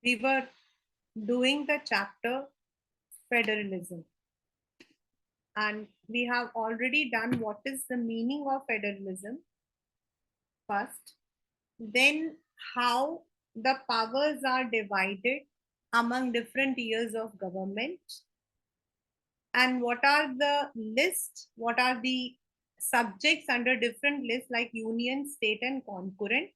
We were doing the chapter federalism, and we have already done what is the meaning of federalism first, then how the powers are divided among different tiers of government, and what are the lists, what are the subjects under different lists like union, state, and concurrent,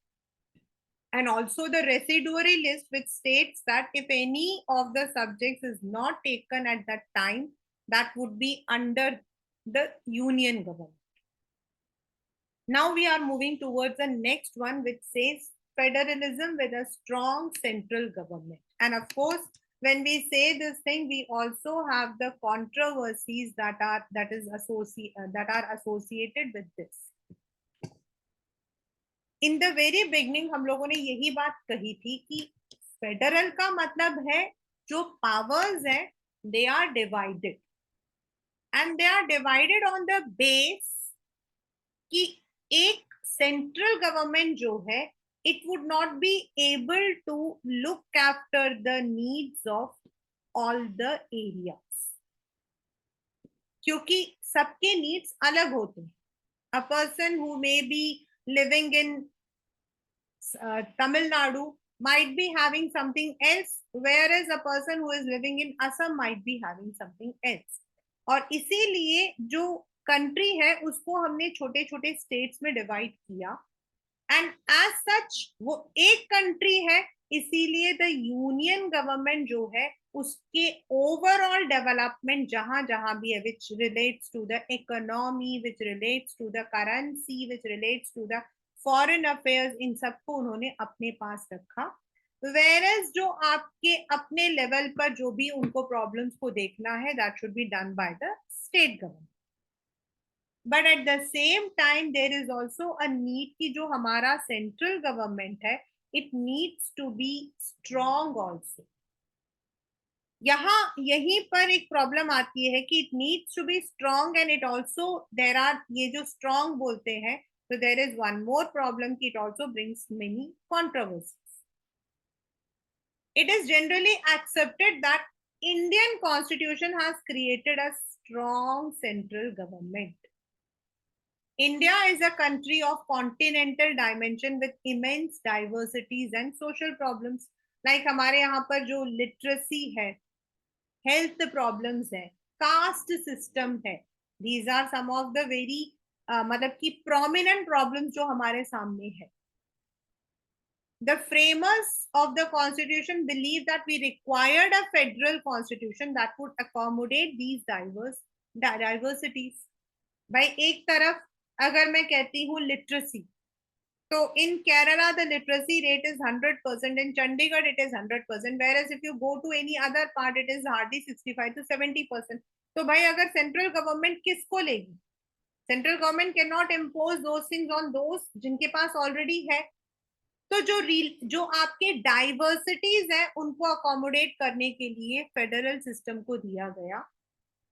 and also the residuary list, which states that if any of the subjects is not taken at that time, that would be under the union government. Now we are moving towards the next one, which says federalism with a strong central government. And of course, when we say this thing, we also have the controversies that are associated with this. In the very beginning हम लोगों ने यही बात कही थी कि federal का मतलब है जो पावर्स है they are divided, and they are divided on the base कि एक सेंट्रल गवर्नमेंट जो है it would not be able to look after the needs of all the areas, क्योंकि सबके नीड्स अलग होते हैं. A person who may be living in Tamil Nadu might be having something else, whereas a person who is living in Assam might be having something else. और इसीलिए जो country है उसको हमने छोटे छोटे स्टेट्स में डिवाइड किया, एंड एज सच वो एक कंट्री है, इसीलिए द यूनियन गवर्नमेंट जो है उसके ओवरऑल डेवलपमेंट जहां जहां भी है, which relates to the economy, which relates to the currency, which relates to the foreign affairs, इन सबको उन्होंने अपने पास रखा. वेरएज जो आपके अपने लेवल पर जो भी उनको प्रॉब्लम्स को देखना है that should be done by the state government. But at the same time there is also a need कि जो हमारा सेंट्रल गवर्नमेंट है it needs to be strong also. यहाँ यहीं पर एक प्रॉब्लम आती है कि it needs to be strong and it also there are, ये जो स्ट्रॉन्ग बोलते हैं तो there is one more problem कि it also brings many controversies. It is generally accepted that Indian constitution has created a strong central government. India is a country of continental dimension with immense diversities and social problems. Like हमारे यहाँ पर जो literacy है, health problems है, caste system है, these are some of the very मतलब कि prominent problems जो हमारे सामने है. The framers of the constitution believed that we required a federal constitution that would accommodate these diversities. भाई एक तरफ अगर मैं कहती हूँ लिटरेसी, तो in Kerala the literacy rate is 100%, in Chandigarh it is 100%, whereas if you go to any other part it is hardly 65 to 70%. तो भाई अगर सेंट्रल गवर्नमेंट किसको लेगी? Central government can not impose those things on those जिनके पास already है. तो जो आपके डाइवर्सिटीज है उनको अकोमोडेट करने के लिए फेडरल सिस्टम को दिया गया,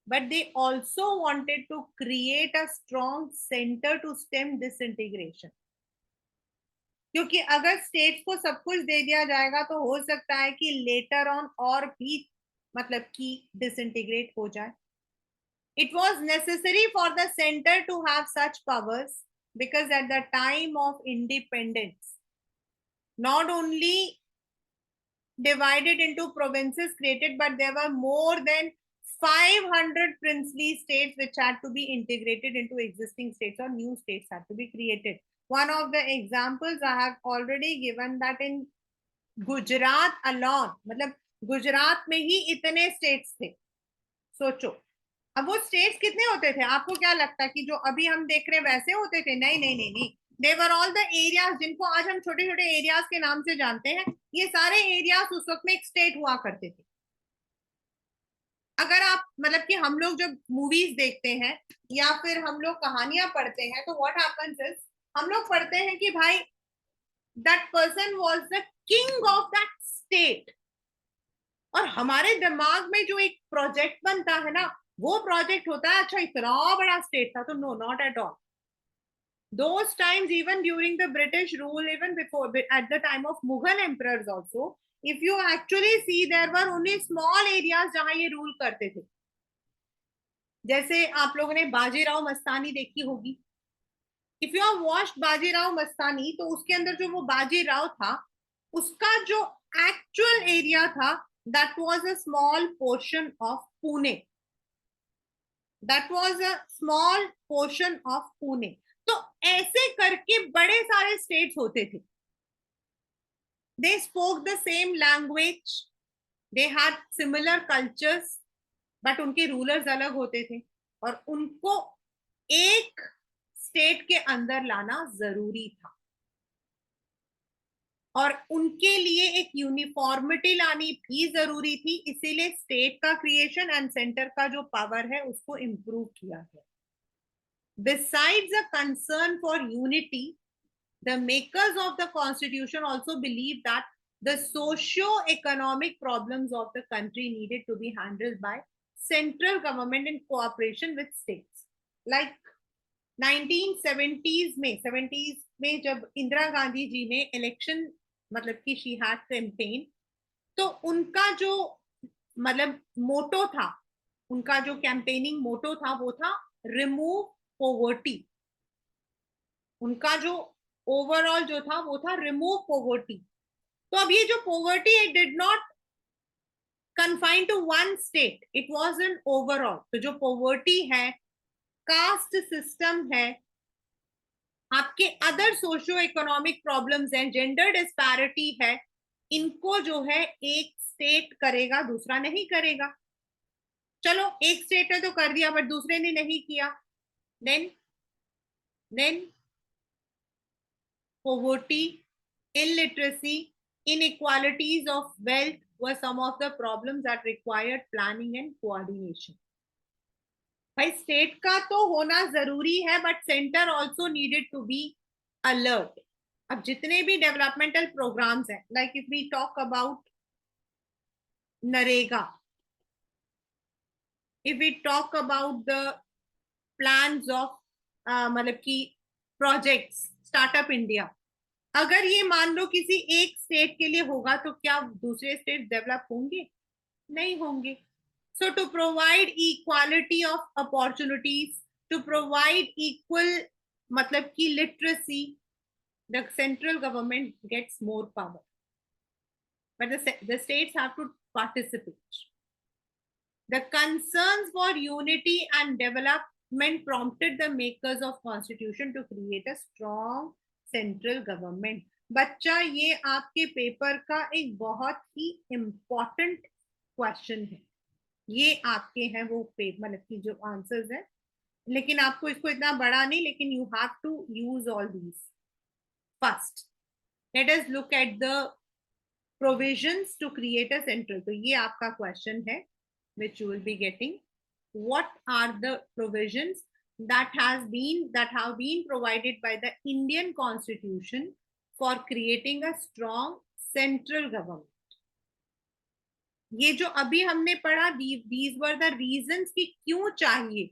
but they also wanted to create a strong centre to stem disintegration. क्योंकि अगर स्टेट्स को सब कुछ दे दिया जाएगा तो हो सकता है कि लेटर ऑन और भी मतलब कि डिसइंटीग्रेट हो जाए. It was necessary for the centre to have such powers because at the time of independence not only divided into provinces created, but there were more than 500 princely states which had to be integrated into existing states, or new states had to be created. One of the examples I have already given, that in Gujarat alone, मतलब गुजरात में ही इतने states थे. सोचो अब वो states कितने होते थे? आपको क्या लगता है कि जो अभी हम देख रहे हैं वैसे होते थे? नहीं नहीं नहीं नहीं. दे वर ऑल द एरियाज जिनको आज हम छोटे छोटे एरियाज के नाम से जानते हैं, ये सारे एरियाज उस वक्त में एक स्टेट हुआ करते थे. अगर आप मतलब कि हम लोग जब मूवीज देखते हैं या फिर हम लोग कहानियां पढ़ते हैं तो व्हाट हैपेंस इज, हम लोग पढ़ते हैं कि भाई that person was the king of that state, और हमारे दिमाग में जो एक प्रोजेक्ट बनता है ना, वो प्रोजेक्ट होता है अच्छा इतना बड़ा स्टेट था. तो no, not at all. Those times, even during the British rule, even before, at the time of Mughal emperors also, if you actually see, there were only small areas जहां ये rule करते थे. जैसे आप लोगों ने बाजीराव मस्तानी देखी होगी. If you have watched Bajirao Mastani, तो उसके अंदर जो वो बाजीराव था, उसका जो एक्चुअल एरिया था, that was a small portion of Pune. That was a small portion of Pune. तो ऐसे करके बड़े सारे स्टेट्स होते थे. They spoke the same language, they had similar cultures, but उनके रूलर्स अलग होते थे, और उनको एक स्टेट के अंदर लाना जरूरी था, और उनके लिए एक यूनिफॉर्मिटी लानी भी जरूरी थी. इसीलिए स्टेट का क्रिएशन एंड सेंटर का जो पावर है उसको इंप्रूव किया गया. Besides a concern for unity, the makers of the constitution also believed that the socio-economic problems of the country needed to be handled by central government in cooperation with states. Like 1970s में जब इंदिरा गांधी जी ने election, मतलब कि she had campaign, तो उनका जो मतलब मोटो था, उनका जो कैंपेनिंग मोटो था, वो था रिमूव पोवर्टी. उनका जो ओवरऑल जो था वो था रिमूव पोवर्टी. तो अब ये जो poverty, it did not confine to one state, it was an overall. तो जो पोवर्टी है, कास्ट सिस्टम है, आपके अदर सोशियो इकोनॉमिक प्रॉब्लम्स हैं, जेंडर डिस्पैरिटी है, इनको जो है एक स्टेट करेगा, दूसरा नहीं करेगा. चलो, एक स्टेट ने तो कर दिया बट दूसरे ने नहीं किया. Then poverty, illiteracy, inequalities of wealth were some of the problems that required planning and coordination. भाई, स्टेट का तो होना जरूरी है, but centre also needed to be alert. अब जितने भी डेवलपमेंटल प्रोग्राम्स हैं, like if we talk about NREGA, if we talk about the plans of मतलब कि प्रोजेक्ट्स, स्टार्टअप इंडिया, अगर ये मान लो किसी एक स्टेट के लिए होगा, तो क्या दूसरे स्टेट डेवलप होंगे? नहीं होंगे. So to provide equality of opportunities, to provide equal मतलब की literacy, the central government gets more power, but the states have to participate. The concerns for unity and development prompted the makers of constitution to create a strong central government. बच्चा, ये आपके paper का एक बहुत ही important question है. ये आपके हैं वो पेपर, मतलब की जो आंसर्स हैं, लेकिन आपको इसको इतना बड़ा नहीं, लेकिन you have to use all these. First, let us look at the provisions to create a central. तो ये आपका क्वेश्चन है which you will be getting. What are the provisions that have been provided by the Indian Constitution for creating a strong central government? ये जो अभी हमने पढ़ा, these were the reasons कि क्यों चाहिए,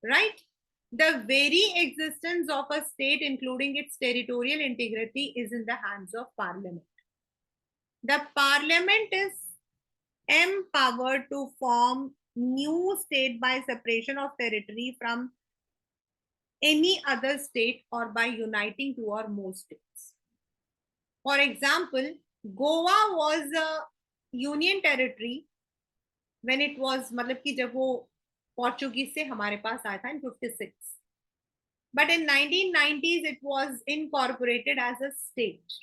right? The very existence of a state, including its territorial integrity, is in the hands of Parliament. The Parliament is empowered to form new state by separation of territory from any other state or by uniting two or more states. For example, Goa was a union territory when it was, मतलब कि जब वो Portuguese से हमारे पास आया था in 56, but in 1990s it was incorporated as a state.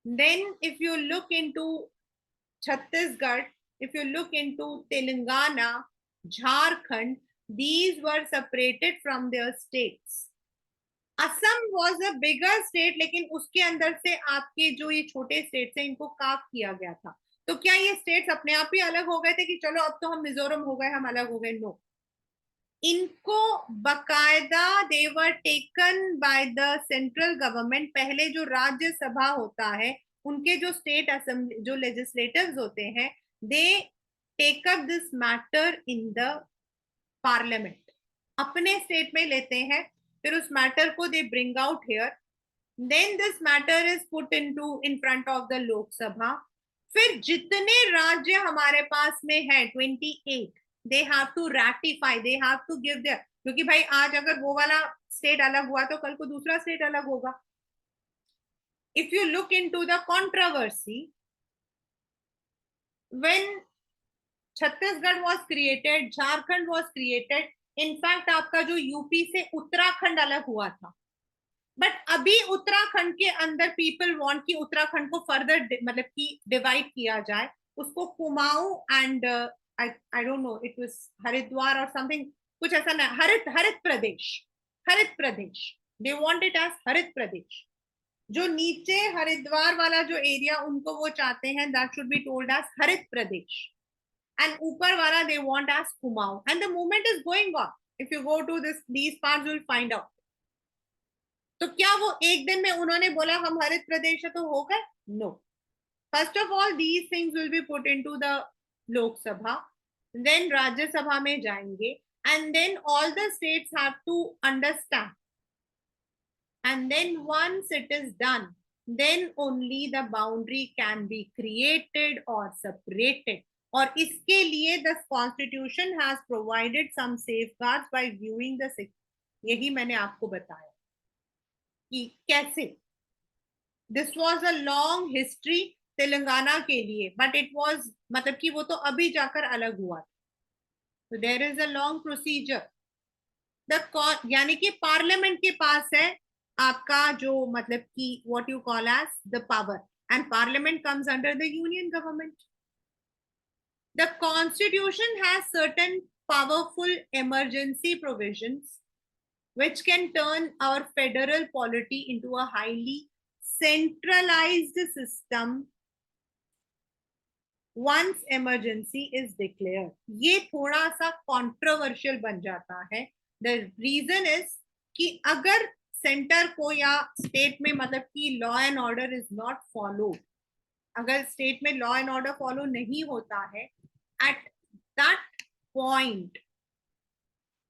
Then if you look into Chhattisgarh, if you look into Telangana, Jharkhand, these were separated from their states. Assam was a bigger state, लेकिन उसके अंदर से आपके जो ये छोटे states हैं, इनको काफ किया गया था. तो क्या ये स्टेट्स अपने आप ही अलग हो गए थे कि चलो अब तो हम मिजोरम हो गए, हम अलग हो गए? नो. इनको बकायदा they were taken by the central government. पहले जो राज्यसभा होता है, उनके जो स्टेट असेंबली, जो लेजिस्लेटिव्स होते हैं, they take up this matter in the parliament, अपने स्टेट में लेते हैं, फिर उस मैटर को they bring out here, then this matter is put in front of the Lok Sabha. फिर जितने राज्य हमारे पास में है 28, they have to ratify, they have to give their, क्योंकि भाई आज अगर वो वाला स्टेट अलग हुआ तो कल को दूसरा स्टेट अलग होगा। If you look into the controversy, when Chhattisgarh was created, Jharkhand was created, in fact आपका जो यूपी से उत्तराखंड अलग हुआ था, बट अभी उत्तराखंड के अंदर पीपल वांट कि उत्तराखंड को फर्दर मतलब कि डिवाइड किया जाए, उसको Kumaon and I don't know it was Haridwar और समथिंग, कुछ ऐसा ना, हरित हरित प्रदेश, हरित प्रदेश, they want it as Harit प्रदेश। जो नीचे हरिद्वार वाला जो एरिया उनको वो चाहते हैं that should be told as Harit Pradesh, and ऊपर वाला they want as Kumaon, and the movement is going on. If you go to these parts you will find out. तो क्या वो एक दिन में उन्होंने बोला हम हरित प्रदेश है तो हो गए? No. First of all these things will be put into the Lok Sabha, then Rajya Sabha में जाएंगे, and then all the states have to understand, and then once it is done, then only the boundary can be created or separated. और इसके लिए the constitution has provided some safeguards by viewing the, यही मैंने आपको बताया कि कैसे this was a long history Telangana के लिए, बट इट वाज मतलब कि वो तो अभी जाकर अलग हुआ, तो there is a long procedure. The यानी कि पार्लियामेंट के पास है आपका जो मतलब कि what you call as the power, and parliament comes under the union government. The Constitution has certain powerful emergency provisions which can turn our federal polity into a highly centralized system once emergency is declared. ये थोड़ा सा controversial बन जाता है। The reason is कि अगर centre को या स्टेट में मतलब कि law and order is not follow, अगर स्टेट में लॉ एंड ऑर्डर फॉलो नहीं होता है, at that point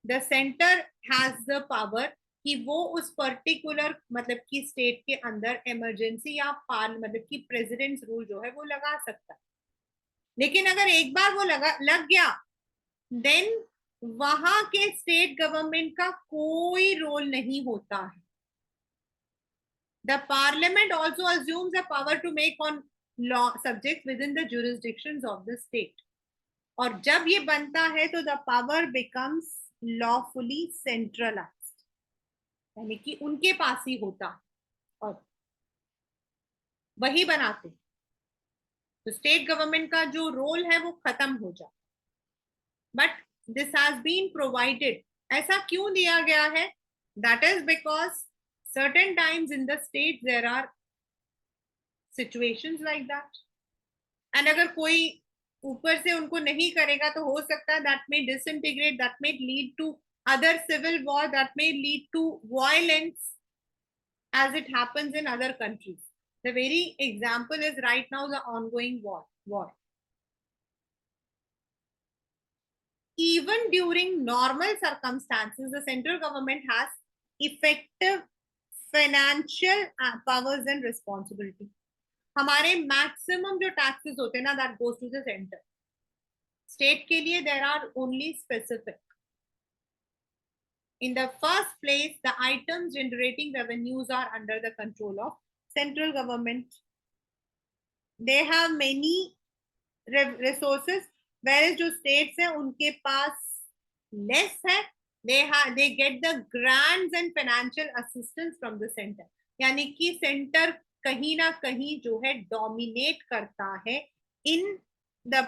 the center has the power कि वो उस पर्टिकुलर मतलब कि स्टेट के अंदर इमरजेंसी या मतलब कि प्रेसिडेंट्स रूल जो है वो लगा सकता है। लेकिन अगर एक बार वो लग गया, देन वहां के स्टेट गवर्नमेंट का कोई रोल नहीं होता है। The parliament also assumes the power to make on law subject within the jurisdictions of the state, और जब ये बनता है तो the power becomes lawfully centralised, यानी कि उनके पास ही होता और वही बनाते, तो स्टेट गवर्नमेंट का जो रोल है वो खत्म हो जाता। But this has been provided, ऐसा क्यों दिया गया है? That is because certain times in the state there are situations like that, and अगर कोई ऊपर से उनको नहीं करेगा तो हो सकता है that may disintegrate, that may lead to other civil war, that may lead to violence as it happens in other countries. The very example is right now the ongoing war. Even during normal circumstances the central government has effective financial powers and responsibility. हमारे maximum जो taxes होते हैं ना that goes to the centre, state के लिए there are only specific. In the first place, the items generating revenues are under the control of central government. They have many resources, whereas जो states हैं उनके पास less है, they get the grants and financial assistance from the center. यानी कि center कहीं ना कहीं जो है dominate करता है in the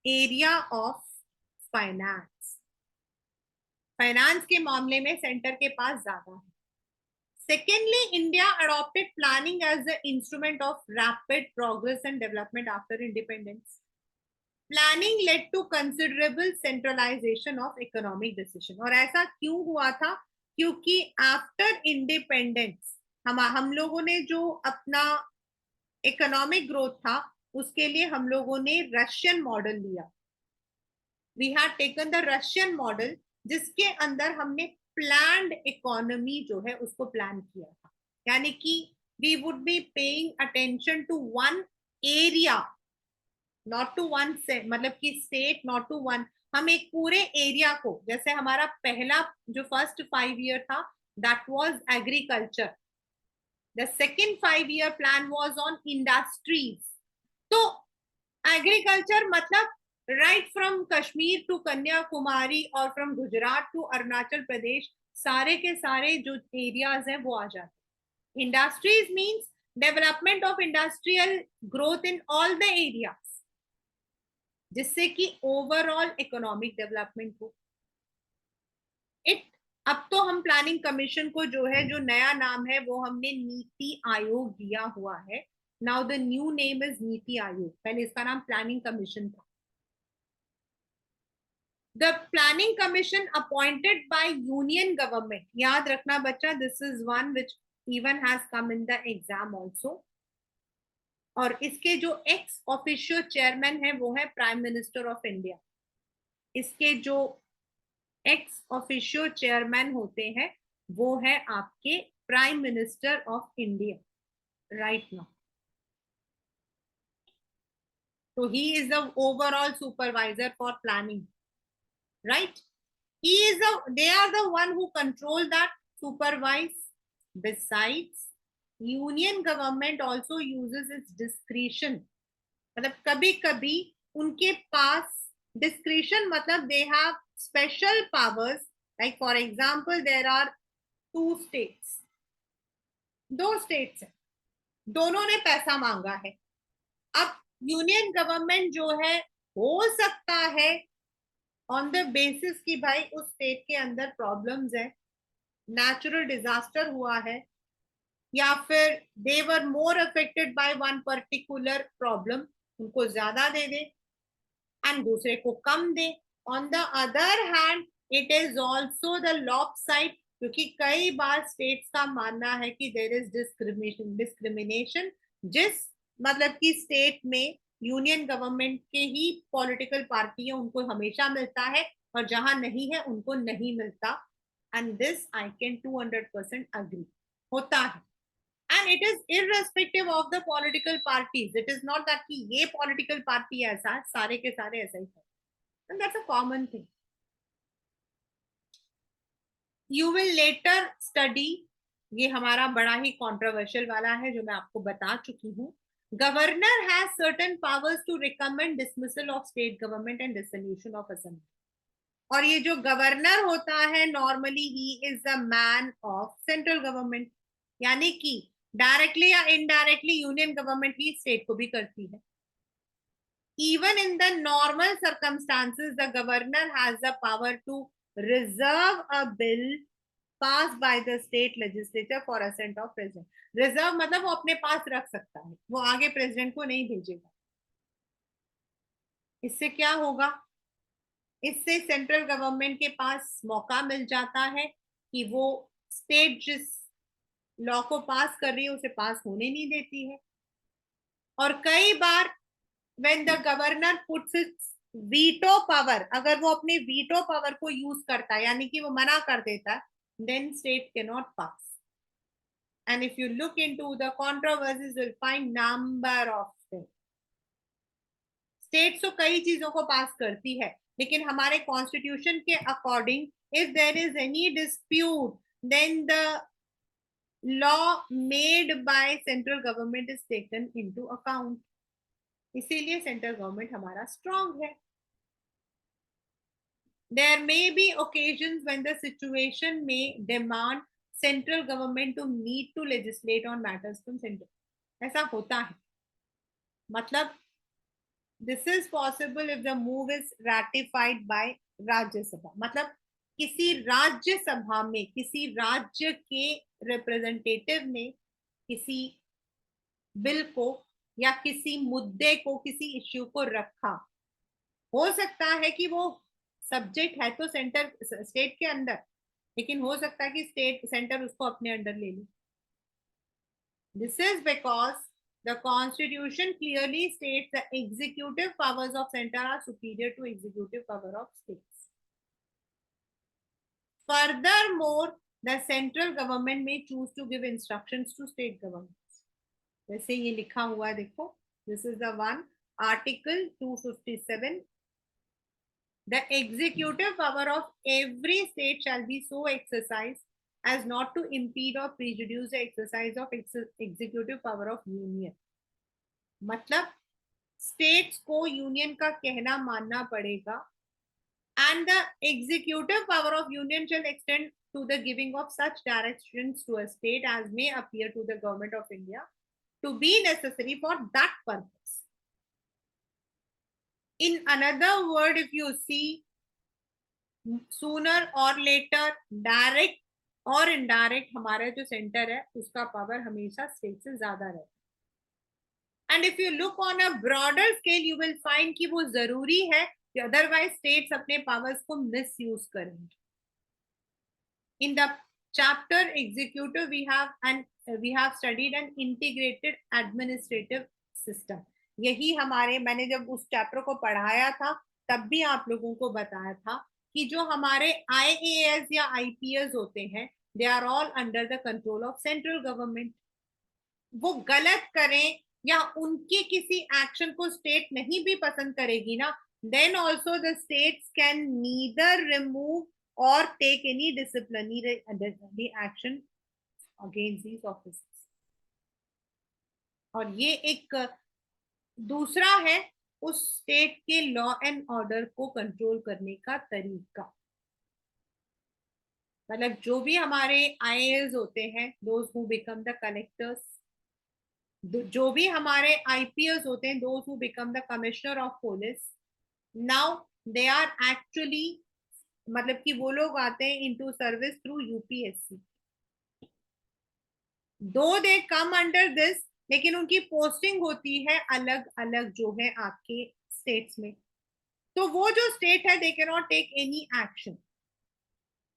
area of finance. Finance के मामले में सेंटर के पास ज्यादा है। Secondly, India adopted planning as the instrument of rapid progress and development after independence. Planning led to considerable centralization of economic decision. और ऐसा क्यों हुआ था? क्योंकि आफ्टर इंडिपेंडेंस हम लोगों ने जो अपना इकोनॉमिक ग्रोथ था उसके लिए हम लोगों ने रशियन मॉडल लिया। We had taken the Russian model, जिसके अंदर हमने प्लान्ड इकोनॉमी जो है उसको प्लान किया था, यानी कि we would be paying attention to one area, not to one से, मतलब कि स्टेट, नॉट टू वन, हम एक पूरे एरिया को, जैसे हमारा पहला जो फर्स्ट 5 ईयर था that was agriculture, the second 5 year plan was on industries. तो एग्रीकल्चर मतलब right from Kashmir to Kanyakumari और फ्रॉम गुजरात टू अरुणाचल प्रदेश, सारे के सारे जो एरियाज हैं वो आ जाते हैं। Industries means development of industrial growth in all the areas, जिससे कि ओवरऑल इकोनॉमिक डेवलपमेंट हो। इट अब तो हम प्लानिंग कमीशन को जो है, जो नया नाम है वो हमने नीति आयोग दिया हुआ है। Now the new name is NITI Aayog, पहले इसका नाम प्लानिंग कमीशन था। The planning commission appointed by union government, याद रखना बच्चा, this is one which even has come in the exam also. और इसके जो एक्स ऑफिशियो चेयरमैन है वो है प्राइम मिनिस्टर ऑफ इंडिया। इसके जो एक्स ऑफिशियो चेयरमैन होते हैं वो है आपके prime minister of India right now. So he is the overall supervisor for planning, right? They are the one who control that, supervise. Besides, union government also uses its discretion, मतलब कभी कभी उनके पास discretion, मतलब they have special powers, like for example there are two states, दो states है, दोनों ने पैसा मांगा है। अब यूनियन गवर्नमेंट जो है, हो सकता है ऑन द बेसिस कि भाई उस स्टेट के अंदर प्रॉब्लम्स है, नेचुरल डिजास्टर हुआ है, या फिर they were more affected by one particular problem, उनको ज्यादा दे दे एंड दूसरे को कम दे। On the other hand it is also the lop side, क्योंकि कई बार स्टेट्स का मानना है कि देर इज डिस्क्रिमिनेशन, जिस मतलब कि स्टेट में यूनियन गवर्नमेंट के ही पॉलिटिकल पार्टी है उनको हमेशा मिलता है, और जहां नहीं है उनको नहीं मिलता। And this I can 200% agree, होता है। And it is irrespective of the political parties, it is not that कि ये पॉलिटिकल पार्टी ऐसा है, सारे के सारे ऐसा ही है, and that's a common thing. You will later study, ये हमारा बड़ा ही कॉन्ट्रोवर्शियल वाला है जो मैं आपको बता चुकी हूँ। Governor has certain powers to recommend dismissal of state government and dissolution of assembly. और ये जो गवर्नर होता है नॉर्मली ही is the man of central government, यानी कि डायरेक्टली या इनडायरेक्टली यूनियन गवर्नमेंट ही स्टेट को भी करती है। Even in the normal circumstances, the governor has the power to reserve a bill passed by the state legislature for assent of president. Reserve मतलब वो अपने पास रख सकता है, वो आगे प्रेसिडेंट को नहीं भेजेगा। इससे क्या होगा, इससे सेंट्रल गवर्नमेंट के पास मौका मिल जाता है कि वो स्टेट जिस लॉ को पास कर रही है उसे पास होने नहीं देती है। और कई बार when the governor puts its veto power, अगर वो अपने veto power को यूज करता है, यानी कि वो मना कर देता है, then state cannot pass. And if you look into the controversies, you'll find number of things. States तो कई चीजों को पास करती है, लेकिन हमारे कॉन्स्टिट्यूशन के according if there is any dispute then the law made by central government is taken into account. इसीलिए सेंट्रल गवर्नमेंट हमारा स्ट्रांग है। There may be occasions when the situation may demand central government to need to legislate on matters from center. ऐसा होता है, मतलब this is possible if the move is ratified by Rajya Sabha, मतलब किसी राज्यसभा में किसी राज्य के रिप्रेजेंटेटिव ने किसी बिल को या किसी मुद्दे को, किसी इश्यू को रखा। हो सकता है कि वो सब्जेक्ट है तो सेंटर स्टेट के अंदर, लेकिन हो सकता है कि स्टेट सेंटर उसको अपने अंडर ले ले। This is because the constitution clearly states the executive powers of centre are superior to executive power of states. Furthermore, the central government may choose to give instructions to state governments. जैसे ये लिखा हुआ है, देखो, this is the one, article 257. The executive power of every state shall be so exercised as not to impede or prejudice the exercise of executive power of union. मतलब states को union का कहना मानना पड़ेगा, and the executive power of union shall extend to the giving of such directions to a state as may appear to the government of India to be necessary for that purpose. In another word, if you see, sooner or later, direct और indirect, हमारा जो centre है उसका power हमेशा state से ज्यादा रहता है. And if you look on a broader scale, you will find कि वो जरूरी है कि अदरवाइज स्टेट्स अपने पावर्स को मिस यूज करेंगे. In the chapter executive we have studied an integrated administrative system. यही हमारे, मैंने जब उस चैप्टर को पढ़ाया था तब भी आप लोगों को बताया था कि जो हमारे IAS या IPS होते हैं, they are all under the control of central government. वो गलत करें या उनके किसी एक्शन को स्टेट नहीं भी पसंद करेगी ना, then also the states can neither remove or take any disciplinary action against these officers. और ये एक दूसरा है उस स्टेट के लॉ एंड ऑर्डर को कंट्रोल करने का तरीका. मतलब जो भी हमारे IAS होते हैं, those who become the collectors, जो भी हमारे IPS होते हैं, those who become the commissioner of police, now they are actually, मतलब कि वो लोग आते हैं into service through UPSC. Though they come under this, लेकिन उनकी पोस्टिंग होती है अलग अलग जो है आपके स्टेट्स में. तो वो जो स्टेट है, they cannot take any action.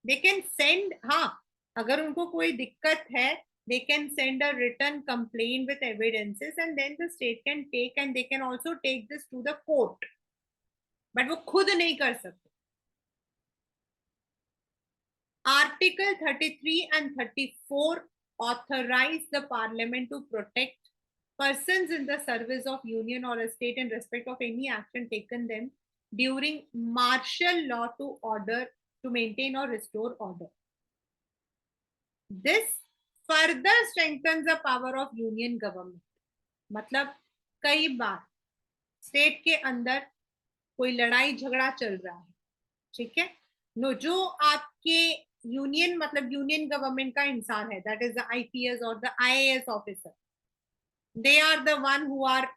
They can send, हाँ, अगर उनको कोई दिक्कत है, they can send a written complaint with evidences and then the state can take, and they can also take this to the court, but वो खुद नहीं कर सकते. Article 33 and 34 authorize the parliament to protect persons in the service of union or a state in respect of any action taken them during martial law to order to maintain or restore order. This further strengthens the power of union government. मतलब कई बार state के अंदर कोई लड़ाई झगड़ा चल रहा है, ठीक है, नो, जो आपके यूनियन, मतलब यूनियन गवर्नमेंट का इंसान है, दैट इज द IPS और the IAS officer, they are the one who are,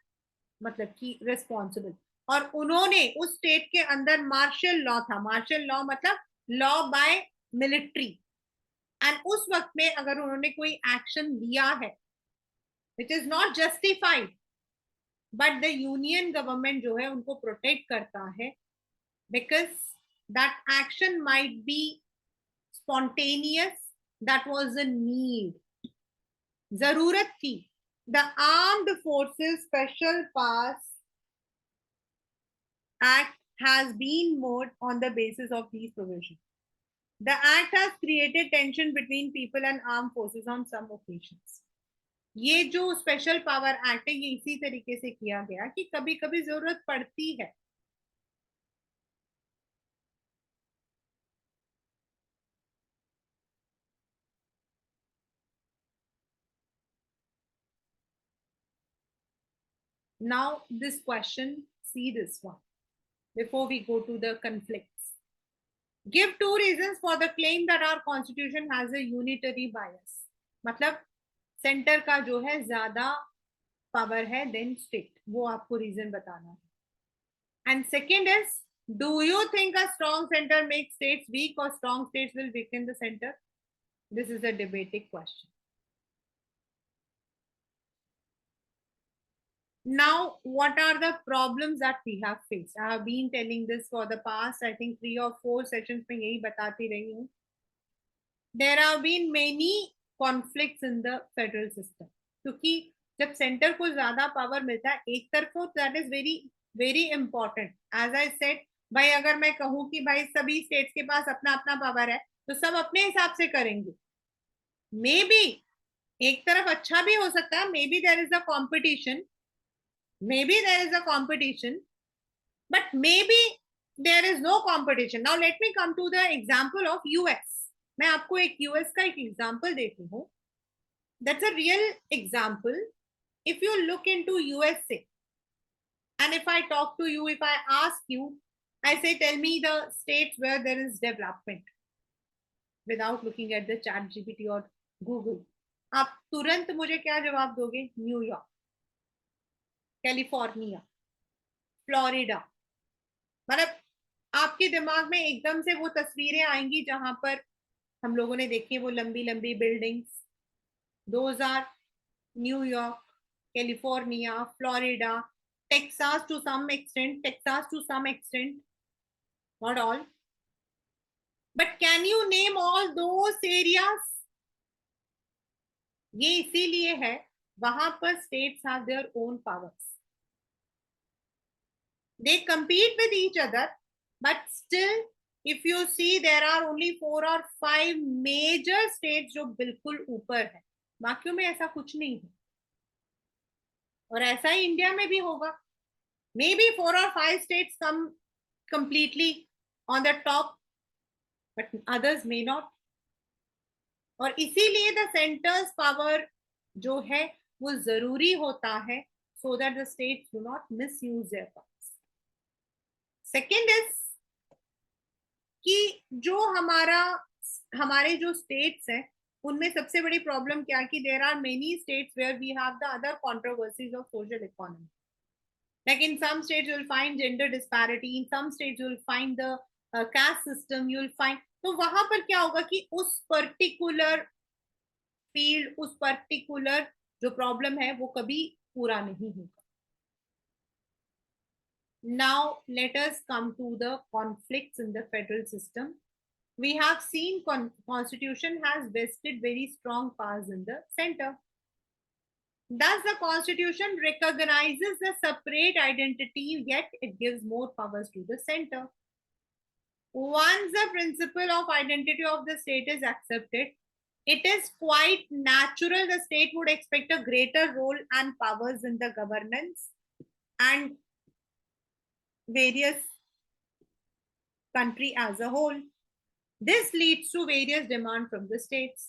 मतलब कि रिस्पॉन्सिबल. और उन्होंने उस स्टेट के अंदर मार्शल लॉ था, मार्शल लॉ मतलब लॉ बाय मिलिट्री, एंड उस वक्त में अगर उन्होंने कोई एक्शन लिया है which is not justified, but the union government जो है उनको प्रोटेक्ट करता है, because that action might be spontaneous, that was a need, जरूरत थी. The armed forces special pass act has been made on the basis of these provisions. The act has created tension between people and armed forces on some occasions. ये जो special power act है, ये इसी तरीके से किया गया कि कभी कभी जरूरत पड़ती है. Now this question, see this one before we go to the conflicts. Give two reasons for the claim that our constitution has a unitary bias. मतलब सेंटर का जो है ज्यादा पावर है देन स्टेट, वो आपको रीजन बताना है. And second is, do you think a strong center makes states weak or strong states will weaken the center? This is a debating question. Now, what are the problems that we have faced? I have been telling this for the past, I think 3 or 4 sessions में यही बताती रही हूँ. There have been many conflicts in the federal system, क्योंकि जब centre को ज्यादा power मिलता है एक तरफ, that is very very important. As I said, भाई अगर मैं कहूँ कि भाई सभी स्टेट्स के पास अपना अपना पावर है, तो सब अपने हिसाब से करेंगे। मे बी एक तरफ अच्छा भी हो सकता है, maybe there is a competition, maybe there is a competition, but maybe there is no competition. Now let me come to the example of US. मैं आपको एक यूएस का एक एग्जांपल देती हूँ। That's a real example. If you look into USA and if I talk to you, if I ask you, I say tell me the states where there is development, without looking at the chat gpt or google, आप तुरंत मुझे क्या जवाब दोगे? New York, California, Florida. मतलब आपके दिमाग में एकदम से वो तस्वीरें आएंगी जहां पर हम लोगों ने देखी है, वो लंबी लंबी buildings. Those are New York, California, Florida, Texas to some extent, Texas to some extent, not all, but can you name all those areas? ये इसीलिए है, वहां पर states have their own powers, they compete with each other, but still if you see there are only 4 or 5 major states जो बिल्कुल ऊपर है, बाकियों में ऐसा कुछ नहीं है। और ऐसा ही इंडिया में भी होगा, may be 4 or 5 states come completely on the top, but others may not। और इसीलिए द सेंटर्स पावर जो है वो जरूरी होता है, so that the states do not miss use their powers. Second is कि जो हमारे जो स्टेट्स हैं उनमें सबसे बड़ी प्रॉब्लम क्या है कि there are many states where we have the other controversies of social economy. Like in some states you will find gender disparity, in some states you will find the caste system, you will find. तो वहां पर क्या होगा कि उस particular field, उस particular जो problem है वो कभी पूरा नहीं होगा। Now let us come to the conflicts in the federal system. We have seen constitution has vested very strong powers in the center. Thus the constitution recognizes a separate identity, yet it gives more powers to the center. Once the principle of identity of the state is accepted, it is quite natural the state would expect a greater role and powers in the governance and various country as a whole. This leads to various demands from the states.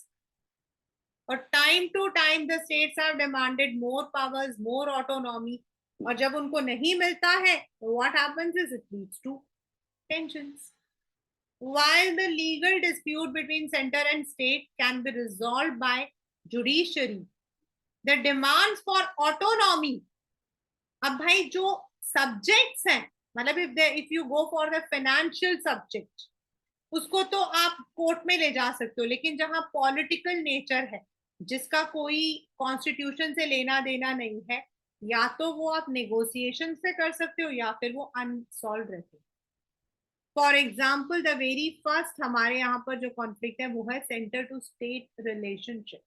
और time to time the states have demanded more powers, more autonomy, और जब उनको नहीं मिलता है तो what happens is it leads to tensions. While the legal dispute between center and state can be resolved by judiciary, the demands for autonomy, अब भाई जो सब्जेक्ट्स हैं, मतलब if you go for the financial subject, उसको तो आप court में ले जा सकते हो, लेकिन जहां पॉलिटिकल नेचर है, जिसका कोई कॉन्स्टिट्यूशन से लेना देना नहीं है, या तो वो आप नेगोशिएशन से कर सकते हो या फिर वो अनसॉल्व रहते हैं। For example the very first हमारे यहाँ पर जो कॉन्फ्लिक्ट है वो है centre to state relationship,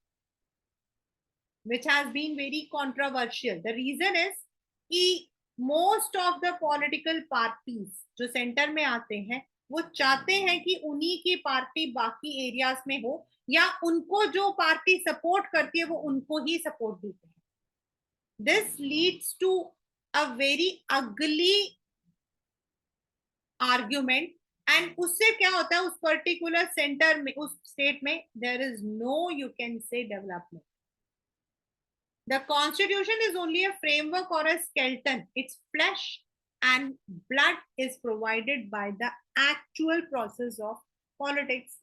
which has been very controversial. The reason is कि most of the political parties जो सेंटर में आते हैं वो चाहते हैं कि उन्हीं की पार्टी बाकी एरियाज में हो, या उनको जो पार्टी सपोर्ट करती है वो उनको ही सपोर्ट देते हैं। This leads to a very ugly argument, and उससे क्या होता है, उस पर्टिकुलर सेंटर में, उस स्टेट में there is no, you can say, development. The constitution is only a framework or a skeleton. Its flesh and blood is provided by the actual process of politics.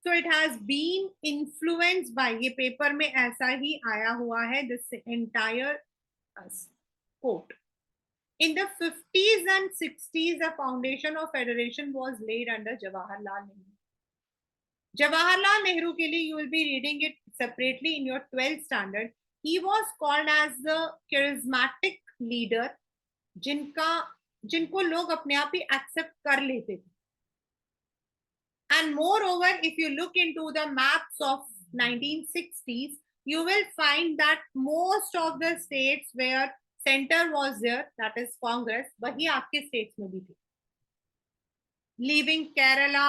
So it has been influenced by, ये paper में ऐसा ही आया हुआ है, this entire quote. In the 50s and 60s, the foundation of federation was laid under Jawaharlal Nehru. Jawaharlal Nehru के लिए you will be reading it separately in your 12th standard. He was called as the charismatic leader, जिनको लोग अपने आप ही accept कर लेते थे। And moreover, if you look into the maps of 1960s, you will find that most of the states where center was there, that is Congress, वही आपके states में भी थे। Leaving Kerala,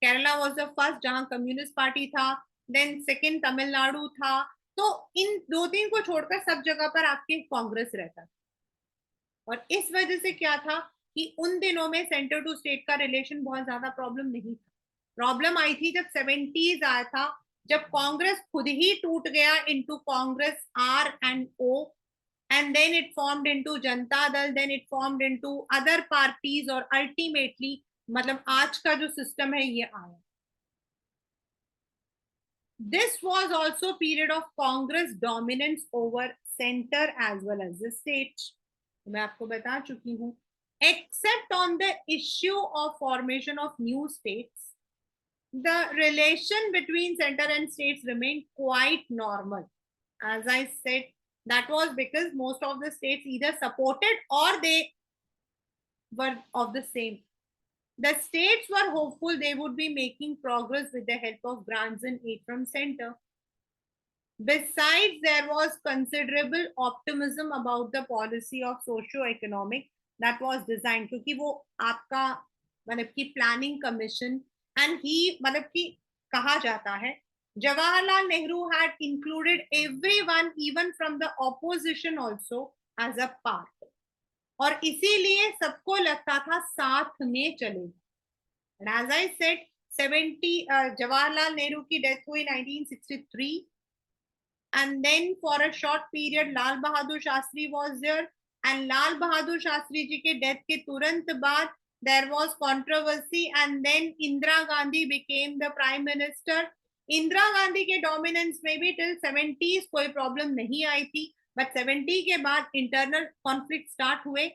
Kerala was the first जहां communist party था, then second Tamil Nadu था। तो इन दो तीन को छोड़कर सब जगह पर आपके कांग्रेस रहता था। और इस वजह से क्या था कि उन दिनों में सेंटर टू स्टेट का रिलेशन बहुत ज्यादा प्रॉब्लम नहीं था। प्रॉब्लम आई थी जब 70s आया था, जब कांग्रेस खुद ही टूट गया into Congress R and O, and then it formed into Janata Dal, then it formed into other parties, और ultimately मतलब आज का जो सिस्टम है ये आया। This was also period of Congress dominance over center as well as the state। मैं आपको बता चुकी हूँ, except on the issue of formation of new states, the relation between center and states remained quite normal. As I said, that was because most of the states either supported or they were of the same. The states were hopeful they would be making progress with the help of grants and aid from center. Besides, there was considerable optimism about the policy of socio-economic that was designed, क्योंकि वो आपका मतलब की planning commission and he मतलब कि कहा जाता है Jawaharlal Nehru had included everyone, even from the opposition also, as a part, और इसीलिए सबको लगता था साथ में चलेगा। And as I said, 70 Jawaharlal Nehru की डेथ हुई 1963, and then for a short period Lal Bahadur Shastri was there, and Lal Bahadur Shastri जी के डेथ के तुरंत बाद there was controversy, and then Indira Gandhi became the prime minister। Indira Gandhi के dominance में भी till 70s कोई problem नहीं आई थी, बट 70 के बाद इंटरनल कॉन्फ्लिक्ट स्टार्ट हुए।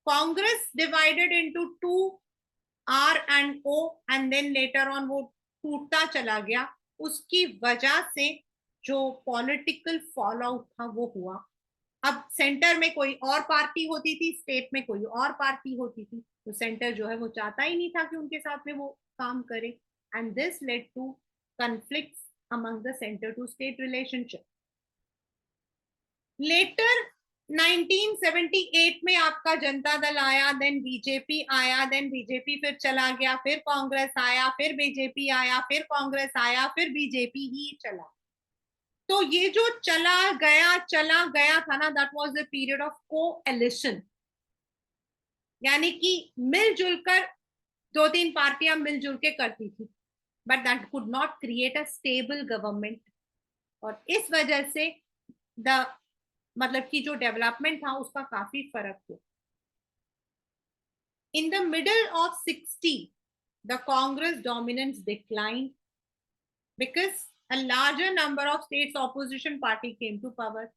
Congress divided into two, R and O, and then later on वो टूटता चला गया। उसकी वजह से जो पॉलिटिकल फॉल आउट था वो हुआ। अब सेंटर में कोई और पार्टी होती थी, स्टेट में कोई और पार्टी होती थी, तो सेंटर जो है वो चाहता ही नहीं था कि उनके साथ में वो काम करे, and this led to conflicts among the center to state relationship। later 1978 में आपका जनता दल आया, देन बीजेपी आया, देन बीजेपी फिर चला गया, फिर कांग्रेस आया, फिर बीजेपी आया, फिर कांग्रेस आया, फिर बीजेपी ही चला। तो ये जो चला गया था ना, that was the period of coalition, यानी कि मिलजुल कर दो तीन पार्टियां मिलजुल के करती थी, but that could not create a stable government. और इस वजह से द मतलब कि जो डेवलपमेंट था उसका काफी फर्क हुआ। In the middle of 60 the Congress dominance declined because a larger number of states opposition party came to power।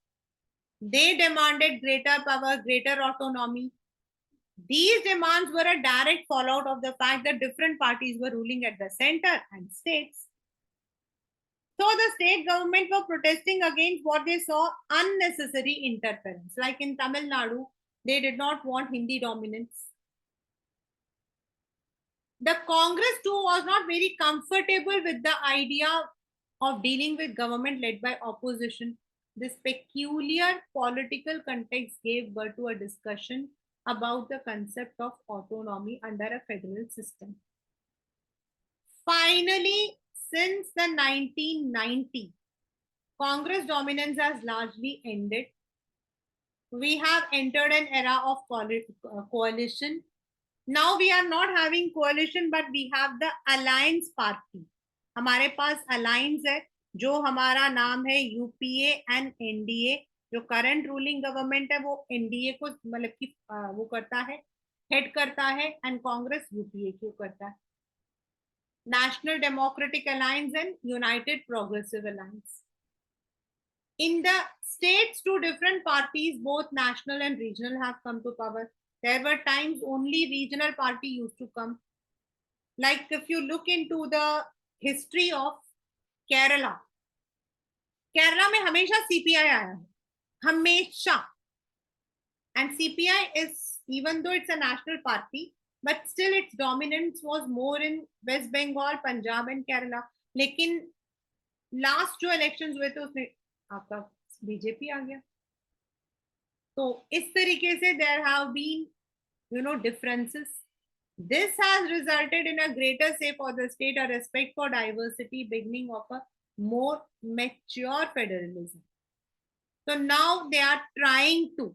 they demanded greater power, greater autonomy। these demands were a direct fallout of the fact that different parties were ruling at the center and states। so the state government were protesting against what they saw unnecessary interference, like in Tamil Nadu they did not want Hindi dominance। the Congress too was not very comfortable with the idea of dealing with government led by opposition। this peculiar political context gave birth to a discussion about the concept of autonomy under a federal system। Finally, since the 1990, Congress dominance has largely ended। we have entered an era of coalition। now we are not having coalition, but we have the alliance party। हमारे पास alliance है जो हमारा नाम है UPA and NDA. जो current ruling government है वो NDA को मतलब कि वो करता है, हेड करता है, एंड कांग्रेस यूपीए को करता है। National democratic alliance and United progressive alliance. in the states, two different parties, both national and regional, have come to power। there were times only regional party used to come, like if you look into the history of Kerala, Kerala में हमेशा CPI आया है, हमेशा। and CPI is, even though it's a national party, but still its dominance was more in West Bengal, Punjab and Kerala। लेकिन last जो elections हुए थे उसमें आपका बीजेपी आ गया। तो इस तरीके से there have been differences। This has resulted in a greater say for the state, a respect for diversity, beginning of a more mature federalism. So now they are trying to.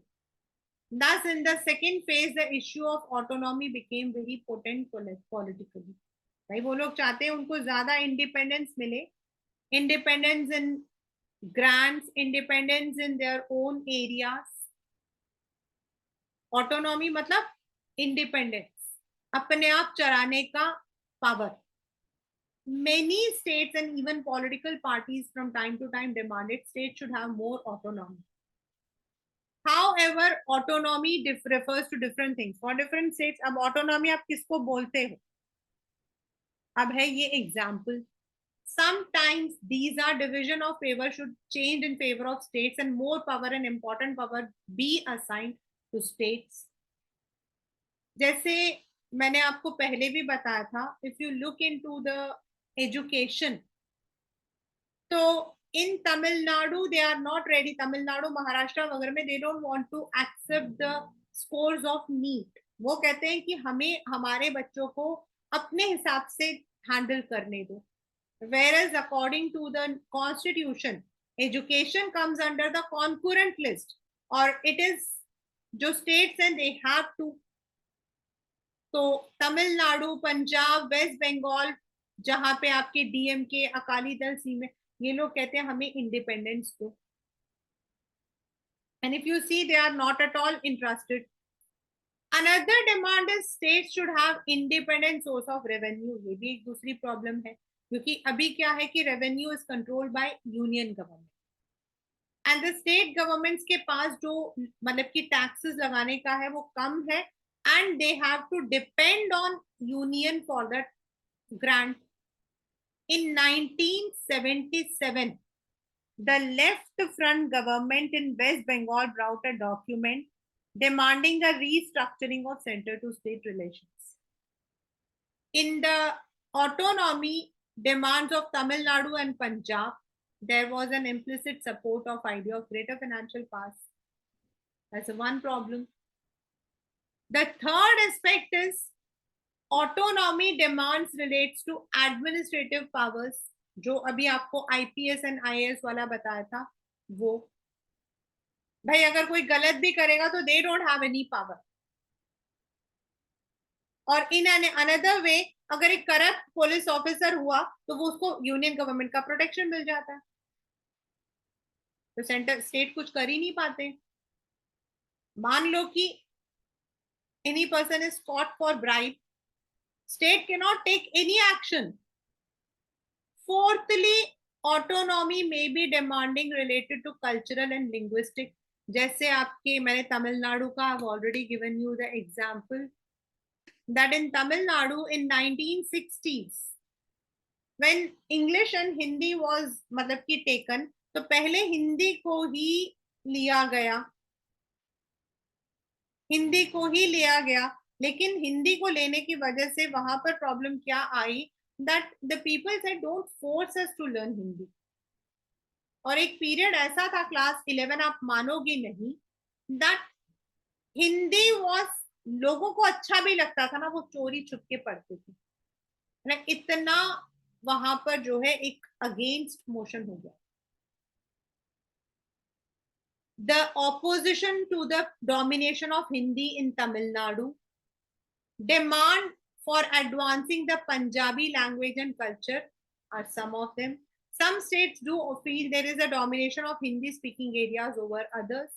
Thus, in the second phase, the issue of autonomy became very potent politically. भाई वो लोग चाहते हैं उनको ज्यादा independence मिले, independence in grants, independence in their own areas. Autonomy मतलब independence, अपने आप चलाने का power. Many states and even political parties from time to time demanded states should have more autonomy. However, autonomy refers to different things for different states. अब autonomy आप किसको बोलते हो? अब है ये example. Sometimes these are division of favor should change in favor of states and more power and important power be assigned to states. जैसे मैंने आपको पहले भी बताया था, if you look into the education, तो in Tamil Nadu they are not ready. Tamil Nadu, Maharashtra वगैरह में they don't want to accept the scores of NEET. वो कहते हैं कि हमें हमारे बच्चों को अपने हिसाब से हैंडल करने दो. Whereas according to the constitution, education comes under the concurrent list, or it is जो states and they have to. तो तमिलनाडु, पंजाब, वेस्ट बंगाल, जहां पे आपके डीएमके, अकाली दल सी में, ये लोग कहते हैं हमें इंडिपेंडेंस दो. And if you see they are not at all interested. Another demand is state should have independent source of revenue. ये भी एक दूसरी प्रॉब्लम है, क्योंकि अभी क्या है कि revenue is controlled by union government and the state governments के पास जो मतलब कि टैक्सेस लगाने का है वो कम है and they have to depend on union for that grant. In 1977, the left front government in West Bengal brought a document demanding a restructuring of center to state relations. In the autonomy demands of Tamil Nadu and Punjab, there was an implicit support of idea of greater financial powers. That's one problem. The third aspect is autonomy demands relates to administrative powers, जो अभी आपको IPS and IAS वाला बताया था. वो भाई अगर कोई गलत भी करेगा तो they don't have any power. और इन अनदर वे अगर एक करप्ट पुलिस ऑफिसर हुआ तो वो उसको यूनियन गवर्नमेंट का प्रोटेक्शन मिल जाता है. तो सेंटर स्टेट कुछ कर ही नहीं पाते. मान लो कि any person is caught for bribe, state cannot take any action. Fourthly, autonomy may be demanding related to cultural and linguistic. जैसे आपके मैंने तमिलनाडु का I've already given you the example that in Tamil Nadu in 1960s when English and Hindi was मतलब कि taken, तो पहले हिंदी को ही लिया गया, हिंदी को ही लिया गया. लेकिन हिंदी को लेने की वजह से वहां पर प्रॉब्लम क्या आई, that the people said don't force us to learn Hindi. और एक पीरियड ऐसा था क्लास 11, आप मानोगे नहीं, दैट हिंदी वाज, लोगों को अच्छा भी लगता था ना, वो चोरी छुप के पढ़ते थे. इतना वहां पर जो है एक अगेंस्ट मोशन हो गया. The opposition to the domination of Hindi in Tamil Nadu, demand for advancing the Punjabi language and culture are some of them. Some states do feel there is a domination of Hindi speaking areas over others.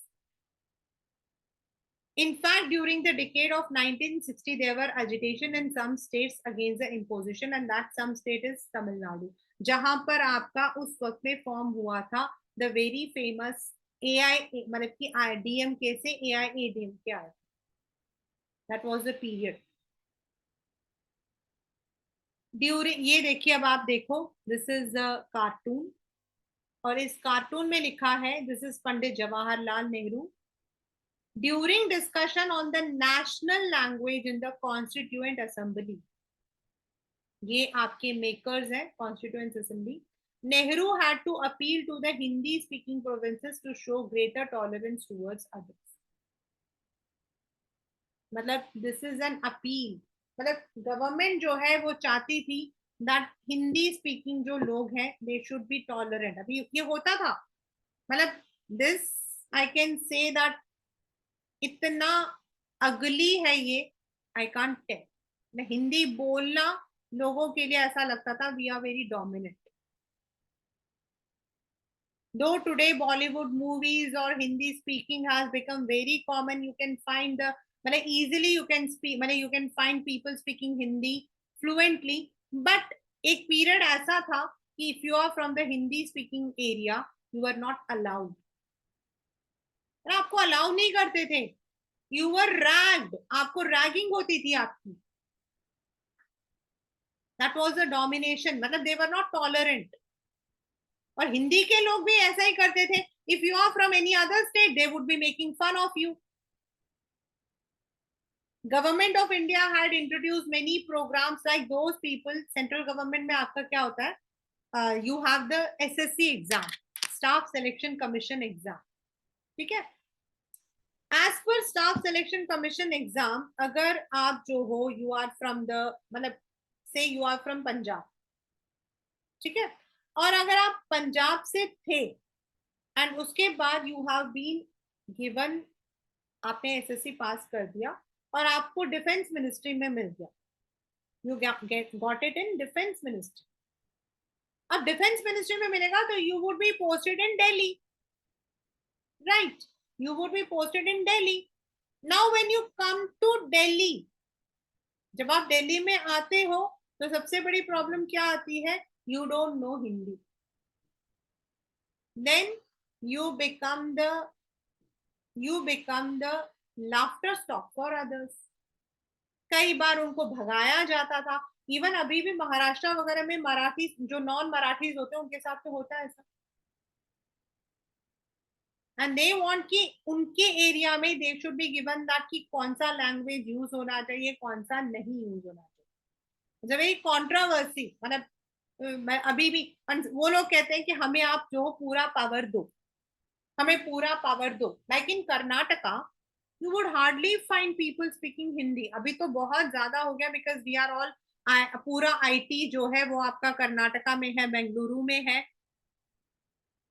In fact, during the decade of 1960, there were agitation in some states against the imposition, and that some state is Tamil Nadu, जहां पर आपका उस वक्त में form हुआ था the very famous AI, मतलब कि DMK से AIADMK आया. That was the period. During, ये देखिए अब आप देखो, दिस इज अ कार्टून और इस कार्टून में लिखा है, this is Pandit Jawaharlal Nehru. During discussion on the national language in the constituent assembly, ये आपके मेकर्स हैं constituent assembly. Nehru had to appeal to the Hindi speaking provinces to show greater tolerance towards others. मतलब this is an appeal मतलब government जो है वो चाहती थी दैट हिंदी स्पीकिंग जो लोग हैं दे शुड बी टॉलरेंट। अभी ये होता था, मतलब this I can say that इतना अगली है ये, आई कांट टेल। हिंदी बोलना लोगों के लिए ऐसा लगता था we are very dominant. Though today Bollywood movies or Hindi speaking has become very common, you can find the मतलब easily you can speak मतलब you can find people speaking Hindi fluently. But एक period ऐसा था कि if you are from the Hindi speaking area, you were not allowed। आपको allow नहीं करते थे। You were ragged, आपको रैगिंग होती थी आपकी। That was a domination, मतलब they were not tolerant। और हिंदी के लोग भी ऐसा ही करते थे। If you are from any other state they would be making fun of you. Government of India had introduce many programmes like those people. Central government में आपका क्या होता है, you have the SSC exam, staff selection commission exam, ठीक है। As per staff selection commission exam, अगर आप जो हो यू आर फ्रॉम द मतलब से यू आर फ्रॉम पंजाब, ठीक है, और अगर आप पंजाब से थे एंड उसके बाद यू हैव बीन गिवन, आपने एसएससी पास कर दिया और आपको डिफेंस मिनिस्ट्री में मिल गया, you got it in defence ministry. अब डिफेंस मिनिस्ट्री में मिलेगा तो you would be posted in Delhi, right, you would be posted in Delhi. Now when you come to Delhi, जब आप दिल्ली में आते हो तो सबसे बड़ी प्रॉब्लम क्या आती है, you don't know Hindi. Then you become the laughter stock for others. कई बार उनको भगाया जाता था। इवन अभी भी महाराष्ट्र वगैरह में मराठी जो नॉन मराठीज होते हैं उनके साथ तो होता है ऐसा। एंड दे वांट कि उनके एरिया में they should be given that कि कौन सा लैंग्वेज यूज होना चाहिए, कौन सा नहीं यूज होना चाहिए। जब एक कंट्रोवर्सी मतलब अभी भी वो लोग कहते हैं कि हमें आप जो पूरा पावर दो, हमें पूरा पावर दो। Like in Karnataka you would hardly find people speaking Hindi. अभी तो बहुत ज्यादा हो गया बिकॉज वी आर ऑल पूरा आईटी जो है वो आपका कर्नाटका में है, बेंगलुरु में है।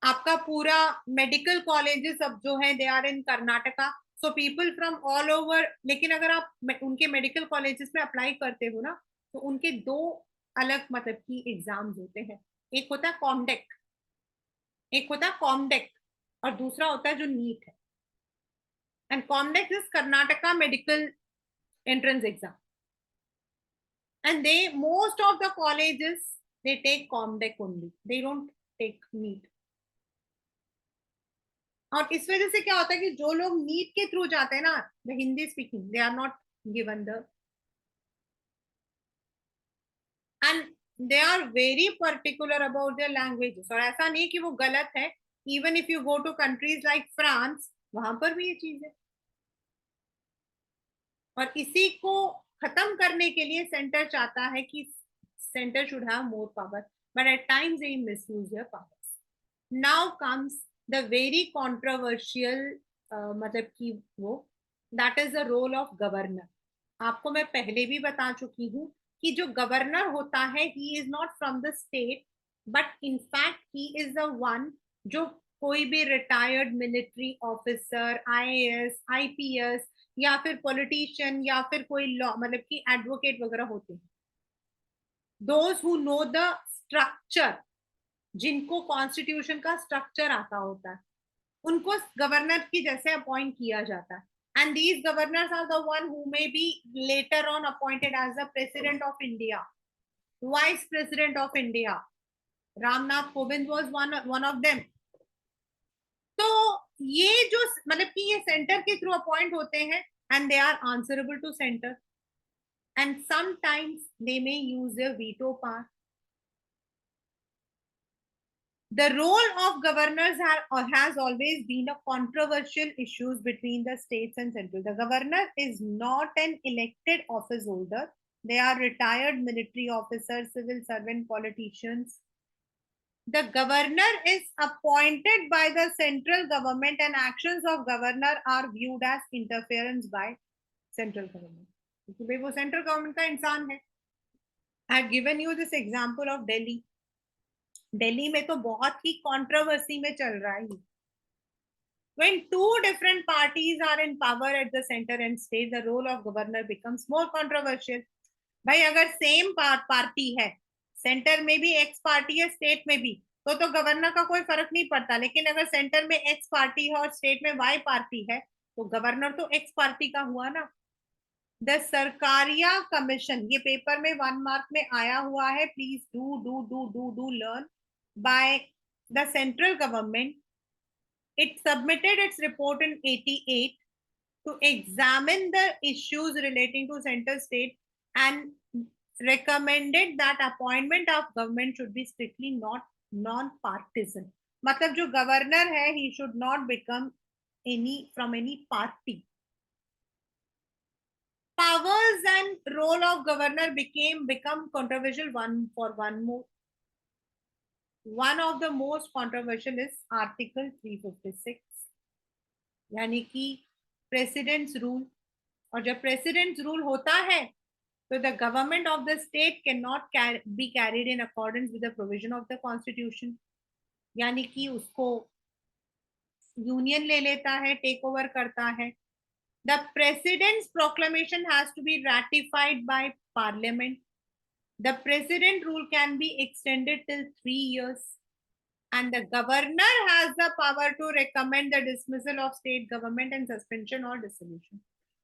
आपका पूरा मेडिकल कॉलेजेस अब जो है they are in Karnataka. So people from all over. लेकिन अगर आप उनके मेडिकल कॉलेजेस में अप्लाई करते हो ना तो उनके दो अलग मतलब की एग्जाम्स होते हैं। एक होता है कॉमडेक, एक होता है कॉमडेक और दूसरा होता है जो नीट है। And COMEDK is Karnataka medical entrance exam, and they most of the colleges they take comdec only, they don't take NEET। और इस वजह से क्या होता है कि जो लोग नीट के थ्रू जाते हैं ना the Hindi speaking they are not given the, and they are very particular about their languages. और ऐसा नहीं कि वो गलत है, even if you go to countries like France वहां पर भी ये चीज है। और इसी को खत्म करने के लिए सेंटर चाहता है कि centre should have more power, but at times they misuse their powers. Now comes the very controversial मतलब कि वो that is the role of governor. आपको मैं पहले भी बता चुकी हूँ कि जो गवर्नर होता है he is not from the state, but in fact he is the one जो कोई भी retired military officer, IAS, IPS या फिर पॉलिटिशियन या फिर कोई लॉ मतलब कि एडवोकेट वगैरह होते हैं, those who know the structure, जिनको कॉन्स्टिट्यूशन का स्ट्रक्चर आता होता है, उनको गवर्नर की जैसे अपॉइंट किया जाता है। And these governors are the one who may be later on appointed as the president of India, vice president of India. Ramnath Kovind was one of them. तो ये जो मतलब कि ये सेंटर के थ्रू अपॉइंट होते हैं and they are answerable to centre, and sometimes they may use their veto power. The role of governors has always been a controversial issue between the states and central. The governor is not an elected office holder. They are retired military officers, civil servant, politicians. The governor is appointed by the central government, and actions of governor are viewed as interference by central government. क्योंकि भाई वो central government का इंसान है। I have given you this example of Delhi. Delhi में तो बहुत ही controversy में चल रहा है। When two different parties are in power at the center and state, the role of governor becomes more controversial. भाई अगर सेम पार्टी है, सेंटर में भी एक्स पार्टी है, स्टेट में भी, तो गवर्नर का कोई फर्क नहीं पड़ता। लेकिन अगर सेंटर में एक्स पार्टी है और स्टेट में वाई पार्टी है, तो गवर्नर तो एक्स पार्टी का हुआ ना। द सरकारिया कमीशन, ये पेपर में 1 मार्क में आया हुआ है, please do do do do do learn. Bye the central government, it submitted its report in 88 to examine the issues relating to center state and recommended that appointment of government should be strictly not non-partisan. मतलब जो governor है, he should not become from any party. Powers and role of governor become controversial one more. One of the most controversial is Article 356, यानी कि presidents rule. और जब presidents rule होता है, तो the government of the state can not be carried in accordance with the provision of the constitution, यानी कि उसको यूनियन ले लेता है, टेक ओवर करता है। The president's proclamation has to be ratified by parliament. The president rule can be extended till 3 years, and the governor has the power to recommend the dismissal of state government and suspension or dissolution.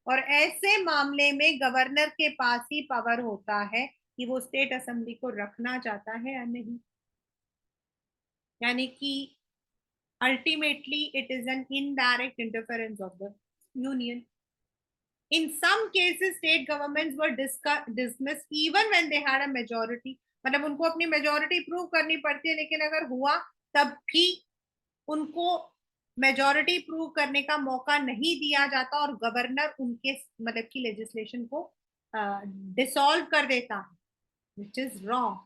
और ऐसे मामले में governor के पास ही power होता है कि वो state assembly को रखना चाहता है या नहीं। यानी कि ultimately it is an indirect interference of the union. In some cases, state governments were dismissed even when they had a majority. मतलब उनको अपनी मेजोरिटी प्रूव करनी पड़ती है, लेकिन अगर हुआ तब भी उनको मेजोरिटी प्रूव करने का मौका नहीं दिया जाता और गवर्नर उनके मतलब की लेजिस्लेशन को डिसॉल्व कर देता है, which is wrong.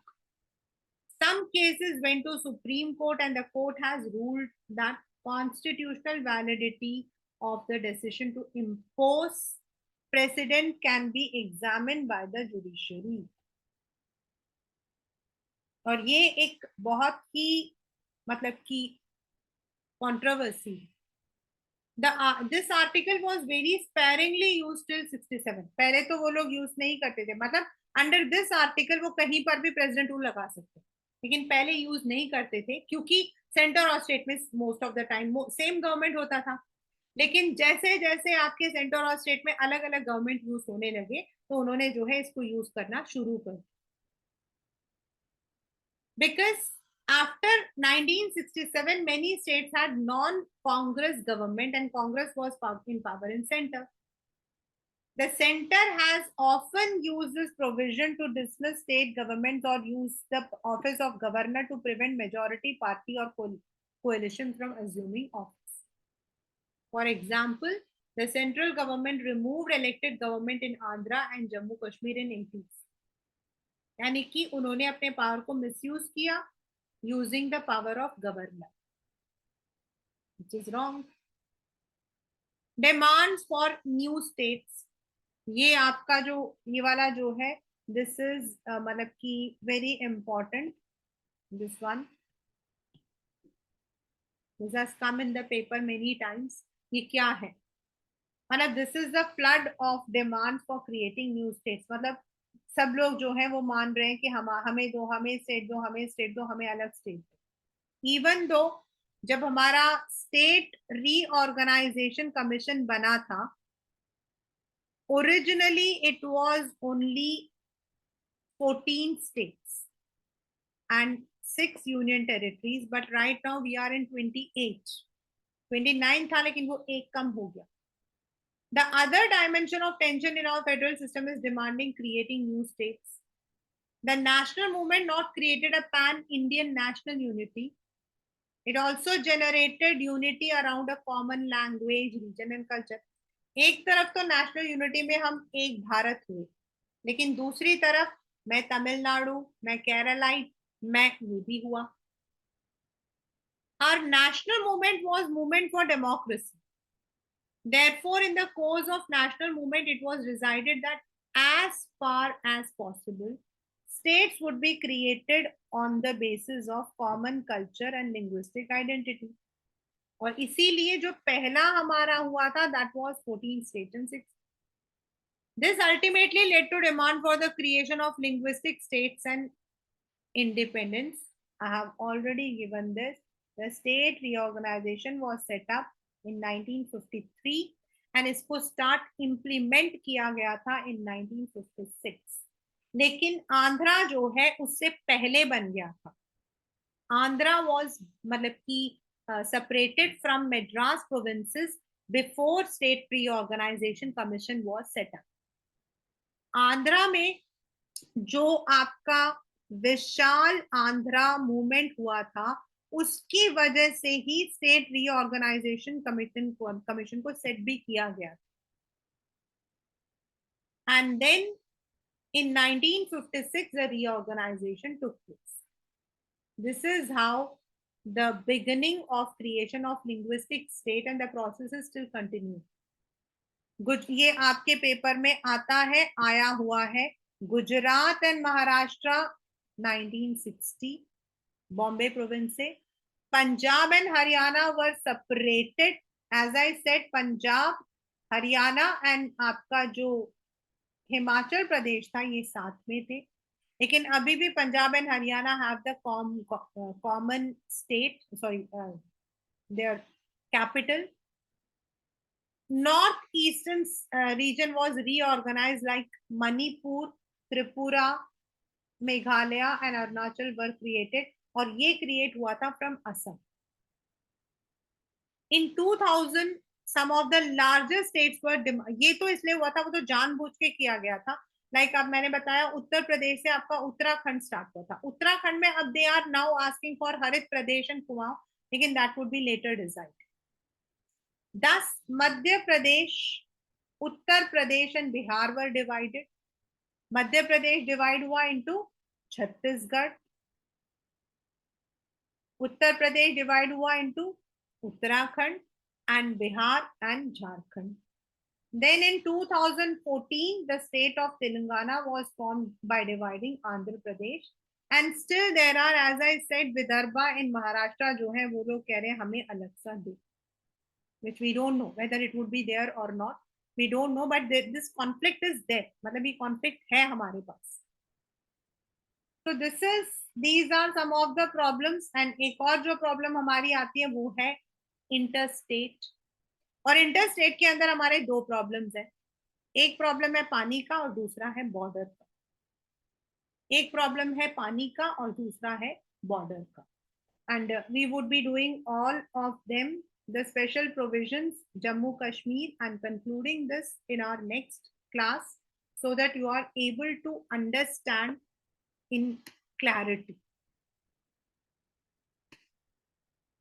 Some cases went to Supreme Court and the court has ruled that constitutional validity of the decision to impose precedent can be examined by the judiciary. और ये एक बहुत ही मतलब की controversy. This article was very sparingly used till 67. पहले तो वो लोग यूज नहीं करते थे, मतलब अंडर दिस आर्टिकल वो कहीं पर भी प्रेसिडेंट रूल लगा सकते, लेकिन पहले यूज नहीं करते थे क्योंकि सेंटर और स्टेट में most of the time same government होता था। लेकिन जैसे जैसे आपके सेंटर और स्टेट में अलग अलग गवर्नमेंट यूज होने लगे, तो उन्होंने जो है इसको यूज करना शुरू कर दिया। Because after 1967, many states had non-Congress government and Congress was in power in center. The center has often used this provision to dismiss state governments or use the office of governor to prevent majority party or coalition from assuming office. For example, the central government removed elected government in Andhra and Jammu Kashmir in 80s. यानी कि उन्होंने अपने power को misuse किया using the power of governor, which is wrong. Demands for new states, ये आपका जो ये वाला जो है, दिस इज मतलब कि very important. This one this has come in the paper many times. ये क्या है? मतलब this is the flood of demand for creating new states. मतलब सब लोग जो है वो मान रहे हैं कि हमें दो, हमें स्टेट दो, हमें स्टेट दो, हमें अलग स्टेट दो। इवन दो जब हमारा स्टेट रीऑर्गेनाइजेशन कमीशन बना था, originally it was only 14 states and 6 union territories, but right now we are in 28. 29 था लेकिन वो एक कम हो गया। The other dimension of tension in our federal system is demanding creating new states. The national movement not created a pan-Indian national unity. It also generated unity around a common language, region and culture. एक तरफ तो national unity में हम एक भारत हुए, लेकिन दूसरी तरफ मैं तमिलनाडु, मैं केरलाइट, मैं ये भी हुआ। Our national movement was movement for democracy. Therefore, in the cause of national movement, it was decided that as far as possible, states would be created on the basis of common culture and linguistic identity. और इसीलिए जो पहला हमारा हुआ था, that was 14 states and 6. This ultimately led to demand for the creation of linguistic states and independence. I have already given this. The state reorganization was set up in 1953 and इसको start implement किया गया था in 1956. लेकिन आंध्रा जो है उससे पहले बन गया था. आंध्रा was मतलब कि separated from Madras provinces before state reorganization commission was set up. Andhra में जो आपका विशाल आंध्रा मूवमेंट हुआ था उसकी वजह से ही स्टेट रीऑर्गेनाइजेशन कमीशन को सेट भी किया गया. And then in 1956 the reorganization took place. This is how the beginning of creation of linguistic state and the process is still continuing. ये आपके पेपर में आता है, आया हुआ है. गुजरात एंड महाराष्ट्र 1960 बॉम्बे प्रोविंस से. Punjab and Haryana were separated. As I said, Punjab, Haryana and आपका जो हिमाचल प्रदेश था ये साथ में थे. लेकिन अभी भी Punjab and Haryana have the common state, sorry their capital. North Eastern region was reorganized like Manipur, Tripura, Meghalaya and Arunachal were created. और ये create हुआ था from Assam. In 2000 some of the largest states were ये तो इसलिए हुआ था, वो तो जानबूझ के किया गया था. लाइक अब मैंने बताया उत्तर प्रदेश से आपका उत्तराखंड स्टार्ट हुआ था. उत्तराखंड में अब they are now asking for Harit Pradesh and Kumaon, लेकिन that would be later decide. 10 Madhya Pradesh, Uttar Pradesh and Bihar were divided. Madhya Pradesh divide हुआ इनटू छत्तीसगढ़. उत्तर प्रदेश डिवाइड हुआ into Uttarakhand and Bihar and Jharkhand. Then in 2014 the state of Telangana was formed by dividing Andhra Pradesh, and still there are, as I said, Vidarbha in Maharashtra जो है वो लोग कह रहे हैं हमें अलग सा दे, which we don't know whether it would be there or not. We don't know, but this conflict is there. मतलब ये conflict है हमारे पास. So these are some of the problems. And एक और जो problem हमारी आती है वो है इंटरस्टेट. और इंटरस्टेट के अंदर हमारे दो प्रॉब्लम्स है. एक प्रॉब्लम है पानी का और दूसरा है बॉर्डर का. एक प्रॉब्लम है पानी का और दूसरा है बॉर्डर का. And we would be doing all of them, the special provisions Jammu Kashmir, and concluding this in our next class so that you are able to understand in clarity.